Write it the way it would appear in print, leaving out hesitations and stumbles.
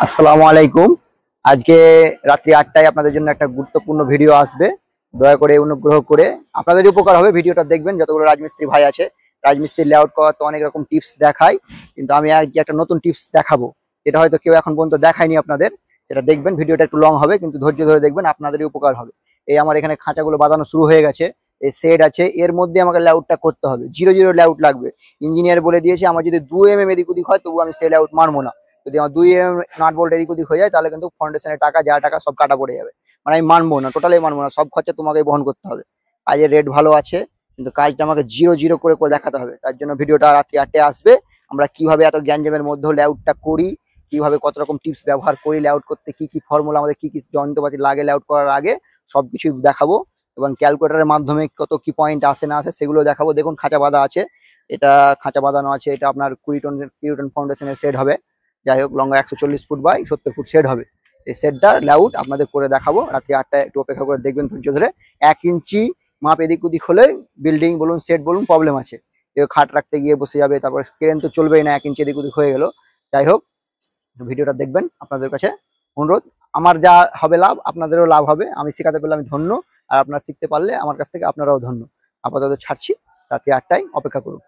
আসসালামু আলাইকুম। আজকে রাত্রি 8টায় আপনাদের জন্য একটা গুরুত্বপূর্ণ ভিডিও আসবে। দয়া করে অনুগ্রহ করে আপনাদের উপকার হবে, ভিডিওটা দেখবেন। যতগুলো রাজমিস্ত্রি ভাই আছে, রাজমিস্ত্রি লেআউট করা তো অনেক রকম টিপস দেখায়, কিন্তু আমি আজকে একটা নতুন টিপস দেখাবো, যেটা হয়তো কেউ এখন পর্যন্ত দেখায়নি আপনাদের। সেটা দেখবেন, ভিডিওটা একটু লং হবে কিন্তু ধৈর্য ধরে দেখবেন, আপনাদেরই উপকার হবে। এই আমার এখানে খাঁচাগুলো বাঁধানো শুরু হয়ে গেছে, এই সেট আছে, এর মধ্যে আমাকে লেআউটটা করতে হবে। 0 0 লেআউট লাগবে। ইঞ্জিনিয়ার বলে দিয়েছে আমার যদি 2 mm এদিক ওদিক হয় তবু আমি সেই লেআউট মানবো না। যদি আমার 2 mm নাট বোল্ট এদিক ওদিক হয়ে যায় তাহলে কিন্তু ফাউন্ডেশনের টাকা, যা টাকা সব কাটা পড়ে যাবে। মানে আমি মানবো না, টোটালি মানবো না, সব খরচা তোমাকে বহন করতে হবে। কাজের রেট ভালো আছে, কিন্তু কাজটা আমাকে 0 0 করে করে দেখাতে হবে। তার জন্য ভিডিওটা রাত্রি 8টায় আসবে। আমরা কিভাবে এত গ্যাঞ্জামের মধ্যেও লেআউটটা করি, কিভাবে কত রকম টিপস ব্যবহার করি লেআউট করতে, কি কি ফর্মুলা, আমাদের কি কি যন্ত্রপাতি লাগে লেআউট করার আগে, সবকিছু দেখাবো। এবং ক্যালকুলেটারের মাধ্যমে কত কি পয়েন্ট আসে না আসে সেগুলো দেখাবো। দেখুন খাঁচা বাঁধা আছে, এটা খাঁচা বাঁধানো আছে, এটা আপনার 20 টন ফাউন্ডেশনের সেট হবে। যাই হোক, লম্বা 140 ফুট বাই 70 ফুট সেট হবে। এই সেটটার লেআউট আপনাদের করে দেখাবো রাত্রি 8টায়। একটু অপেক্ষা করে দেখবেন ধৈর্য ধরে। 1 ইঞ্চি মাপ এদিক ওদিক হলে বিল্ডিং বলুন, সেট বলুন, প্রবলেম আছে। কেউ খাট রাখতে গিয়ে বসে যাবে, তারপর ক্রেন তো চলবেই না, 1 ইঞ্চি এদিক ওদিক হয়ে গেল। যাই হোক, ভিডিওটা দেখবেন, আপনাদের কাছে অনুরোধ। আমার যা হবে লাভ, আপনাদেরও লাভ হবে। আমি শেখাতে পারলে আমি ধন্য, আর আপনারা শিখতে পারলে আমার কাছ থেকে আপনারাও ধন্য। আপাতত ছাড়ছি, রাত্রি 8টায় অপেক্ষা করুন।